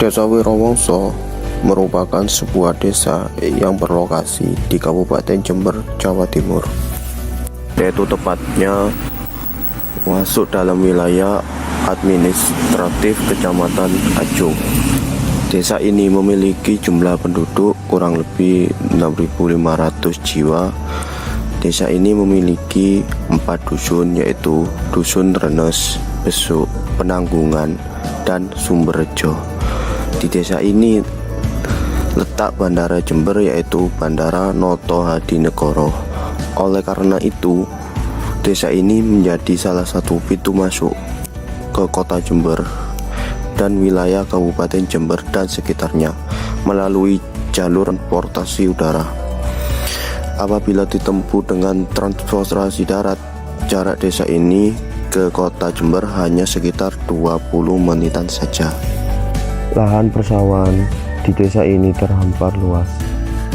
Desa Wirowongso merupakan sebuah desa yang berlokasi di Kabupaten Jember, Jawa Timur, yaitu tepatnya masuk dalam wilayah administratif Kecamatan Ajo. Desa ini memiliki jumlah penduduk kurang lebih 6.500 jiwa. Desa ini memiliki 4 dusun, yaitu Dusun Renes, Besuk, Penanggungan, dan Sumberjo. Di desa ini letak Bandara Jember, yaitu Bandara Noto Hadinegoro. Oleh karena itu, desa ini menjadi salah satu pintu masuk ke kota Jember dan wilayah Kabupaten Jember dan sekitarnya melalui jalur transportasi udara. Apabila ditempuh dengan transportasi darat, jarak desa ini ke kota Jember hanya sekitar 20 menitan saja. Lahan persawahan di desa ini terhampar luas.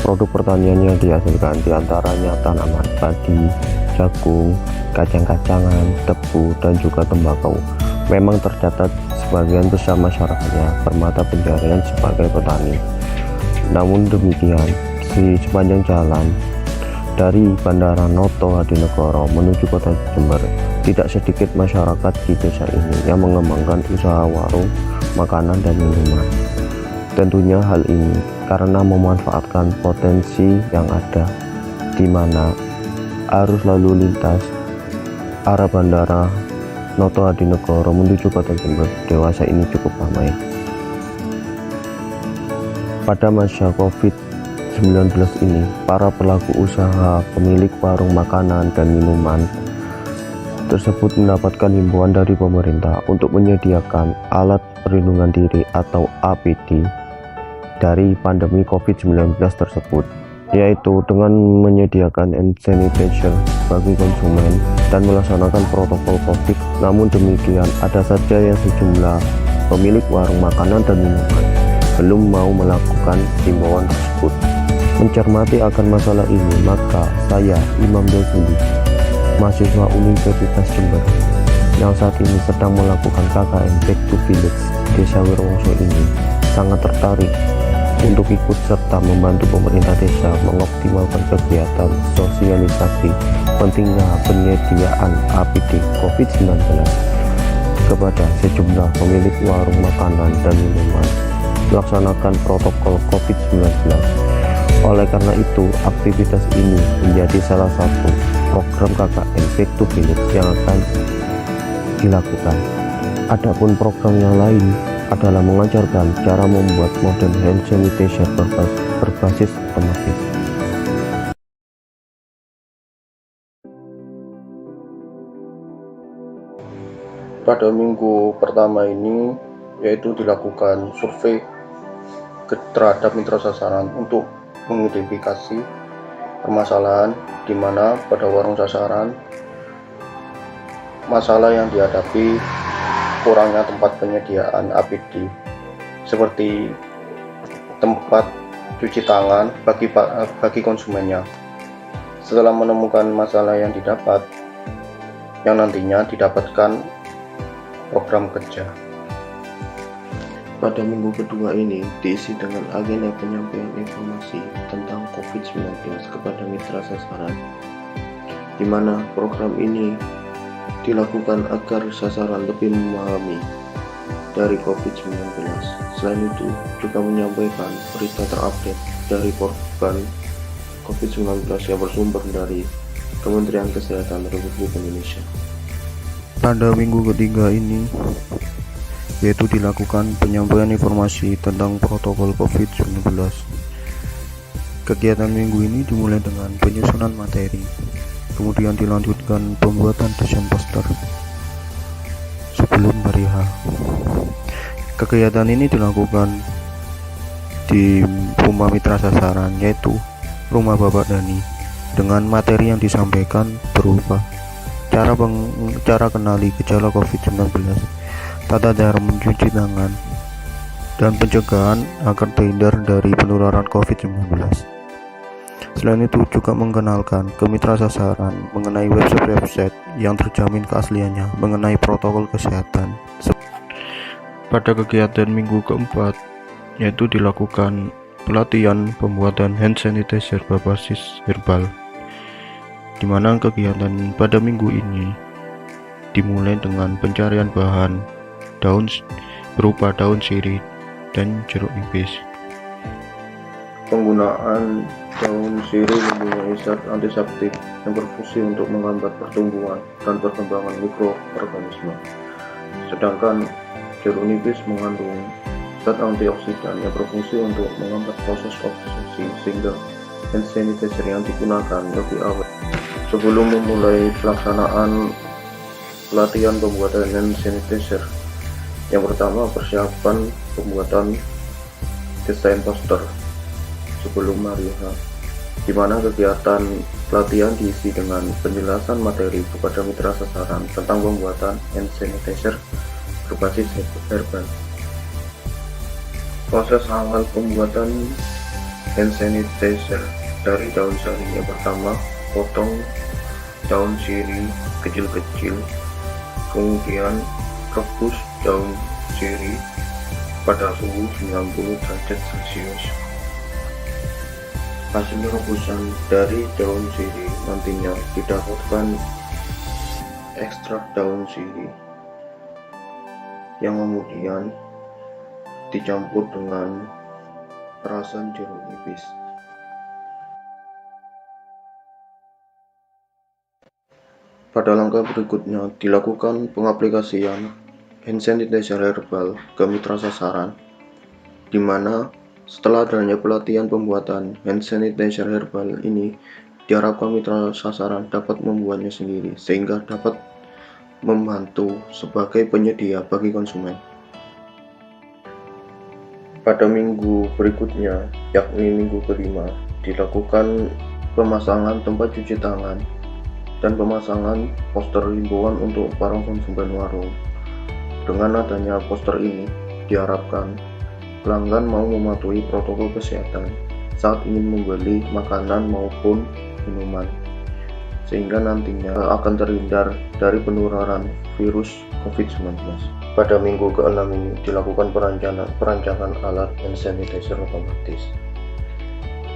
Produk pertanian yang dihasilkan diantaranya tanaman padi, jagung, kacang-kacangan, tebu, dan juga tembakau. Memang tercatat sebagian besar masyarakatnya bermata pencarian sebagai petani. Namun demikian, di sepanjang jalan dari Bandara Noto Hadinegoro menuju kota Jember, tidak sedikit masyarakat di desa ini yang mengembangkan usaha warung, makanan, dan minuman. Tentunya hal ini karena memanfaatkan potensi yang ada, di mana arus lalu lintas arah Bandara Noto Hadinegoro menuju kota Jember dewasa ini cukup ramai. Pada masa COVID-19 ini, para pelaku usaha, pemilik warung makanan dan minuman tersebut mendapatkan himbauan dari pemerintah untuk menyediakan alat perlindungan diri atau APD dari pandemi COVID-19 tersebut, yaitu dengan menyediakan hand sanitizer bagi konsumen dan melaksanakan protokol COVID. Namun demikian, ada saja yang sejumlah pemilik warung makanan dan minuman belum mau melakukan himbauan tersebut. Mencermati akan masalah ini, maka saya, Imam Dosuli, mahasiswa Universitas Jember yang saat ini sedang melakukan KKN Back to Village Desa Wirowongso ini, sangat tertarik untuk ikut serta membantu pemerintah desa mengoptimalkan kegiatan sosialisasi pentingnya penyediaan APD COVID-19 kepada sejumlah pemilik warung makanan dan minuman melaksanakan protokol COVID-19. Oleh karena itu, aktivitas ini menjadi salah satu program KKN Back to Village yang akan dilakukan. Adapun program yang lain adalah mengajarkan cara membuat modern hand sanitizer berbasis otomatis. Pada minggu pertama ini, yaitu dilakukan survei terhadap mitra sasaran untuk mengidentifikasi permasalahan di mana pada warung sasaran masalah yang dihadapi kurangnya tempat penyediaan APD seperti tempat cuci tangan bagi konsumennya. Setelah menemukan masalah yang didapat, yang nantinya didapatkan program kerja. Pada minggu kedua ini diisi dengan agenda penyampaian informasi tentang COVID-19 kepada mitra sasaran, di mana program ini dilakukan agar sasaran lebih memahami dari COVID-19. Selain itu, juga menyampaikan berita terupdate dari korban COVID-19 yang bersumber dari Kementerian Kesehatan Republik Indonesia. Pada minggu ketiga ini, yaitu dilakukan penyampaian informasi tentang protokol COVID-19. Kegiatan minggu ini dimulai dengan penyusunan materi, kemudian dilanjutkan pembuatan desain poster sebelum hari H. Kegiatan ini dilakukan di rumah mitra sasaran, yaitu Rumah Bapak Dani, dengan materi yang disampaikan berupa cara kenali gejala COVID-19, tata cara mencuci tangan, dan pencegahan agar terhindar dari penularan COVID-19. Selain itu juga mengenalkan ke mitra sasaran mengenai website yang terjamin keasliannya mengenai protokol kesehatan. Pada kegiatan minggu keempat, yaitu dilakukan pelatihan pembuatan hand sanitizer berbasis herbal, di mana kegiatan pada minggu ini dimulai dengan pencarian bahan daun berupa daun sirih dan jeruk nipis. Penggunaan daun sirih mempunyai zat antiseptik yang berfungsi untuk menghambat pertumbuhan dan perkembangan mikroorganisme, sedangkan jeruk nipis mengandung zat antioksidan yang berfungsi untuk menghambat proses oksidasi, sehingga hand sanitizer yang digunakan lebih awet. Sebelum memulai pelaksanaan pelatihan pembuatan hand sanitizer, yang pertama persiapan pembuatan desain poster sebelum hari H, di mana kegiatan pelatihan diisi dengan penjelasan materi kepada mitra sasaran tentang pembuatan hand sanitizer berbasis herbal. Proses awal pembuatan hand sanitizer dari daun sirih. Yang pertama, potong daun sirih kecil-kecil, kemudian rebus daun sirih pada suhu 90 derajat Celcius. Hasil rebusan dari daun sirih nantinya didapatkan ekstrak daun sirih yang kemudian dicampur dengan perasan jeruk nipis. Pada langkah berikutnya dilakukan pengaplikasian hand sanitizer herbal ke mitra sasaran, di mana setelah adanya pelatihan pembuatan hand sanitizer herbal ini, diharapkan mitra sasaran dapat membuatnya sendiri sehingga dapat membantu sebagai penyedia bagi konsumen. Pada minggu berikutnya, yakni minggu kelima, dilakukan pemasangan tempat cuci tangan dan pemasangan poster himbauan untuk para konsumen warung. Dengan adanya poster ini, diharapkan pelanggan mau mematuhi protokol kesehatan saat ingin membeli makanan maupun minuman, sehingga nantinya akan terhindar dari penularan virus COVID-19. Pada minggu ke-6 ini dilakukan perancangan alat hand sanitizer otomatis,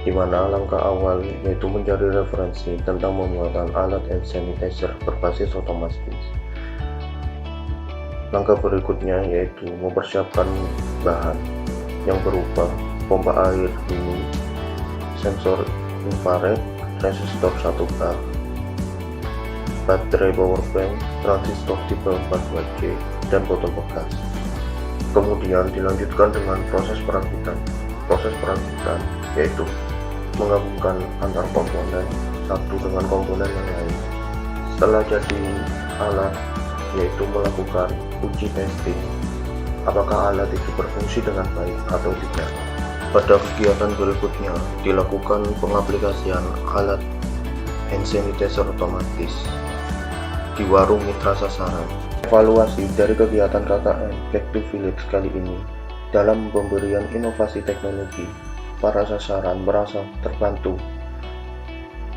di mana langkah awal yaitu mencari referensi tentang pembuatan alat hand sanitizer berbasis otomatis. Langkah berikutnya yaitu mempersiapkan bahan yang berupa pompa air dingin, sensor infrared, resistor 1K, baterai powerbank, transistor tipe 42C, dan botol bekas. Kemudian dilanjutkan dengan proses perakitan. Proses perakitan yaitu menggabungkan antar komponen satu dengan komponen yang lain. Setelah jadi alat, yaitu melakukan uji testing apakah alat itu berfungsi dengan baik atau tidak. Pada kegiatan berikutnya dilakukan pengaplikasian alat hand sanitizer otomatis di warung mitra sasaran. Evaluasi dari kegiatan KKN Back to Village kali ini dalam pemberian inovasi teknologi, para sasaran merasa terbantu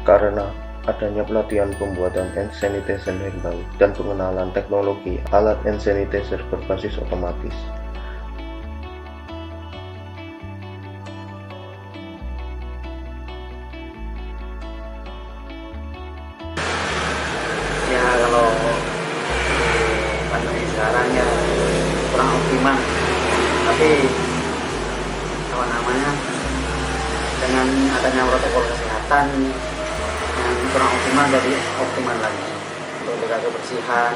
karena adanya pelatihan pembuatan hand sanitizer herbal dan pengenalan teknologi alat hand sanitizer berbasis otomatis. Ya kalau pandemi sekarang ya kurang optimal, tapi apa namanya, dengan adanya protokol kesehatan yang kurang optimal jadi optimal lagi untuk jaga kebersihan,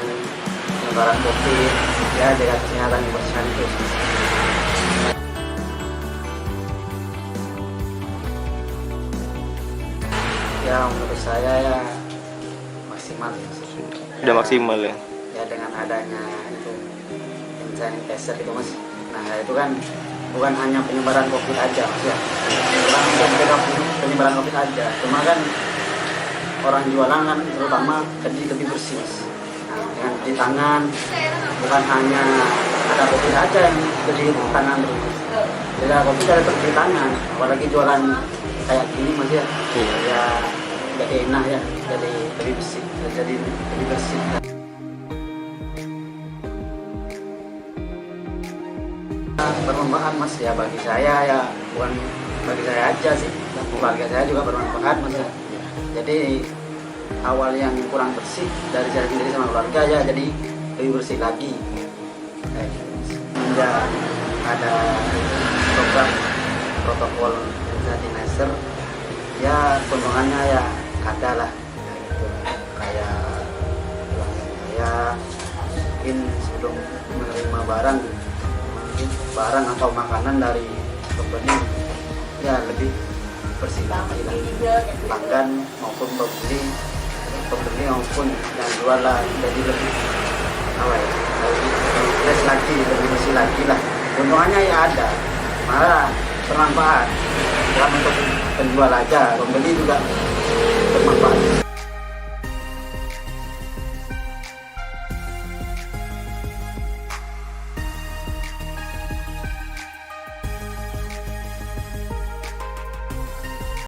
penyebaran COVID, ya jaga kesehatan kebersihan itu. Ya menurut saya ya maksimal. Udah maksimal ya? Ya dengan adanya itu hand sanitizer itu mas, nah itu kan bukan hanya penyebaran COVID aja mas ya, bukan untuk mencegah penyebaran COVID aja, cuma kan orang jualan kan terutama lebih bersih mas. Nah, dengan cuci tangan bukan hanya ada COVID aja yang cuci tangan terus, jadi COVID ada cuci tangan, apalagi jualan kayak gini mas ya, ya jadi enak ya, jadi lebih bersih, jadi lebih bersih. bermanfaat mas ya, bagi saya ya, bukan bagi saya aja sih, keluarga saya juga bermanfaat mas ya. Jadi awal yang kurang bersih dari saya sendiri sama keluarga ya, jadi lebih bersih lagi. Kayak gitu, Mas. Ya ada program protokol sanitizer, ya keuntungannya ya ada lah, kayak gitu. Kayak saya mungkin sebelum menerima barang, mungkin barang atau makanan dari pembeli ya lebih bersih lagi lah, pelanggan maupun pembeli maupun yang jual lah, jadi lebih apa ya, lebih fresh lagi, lebih bersih lagi lah. Keuntungannya ya ada, malah bermanfaat bukan untuk penjual aja, pembeli juga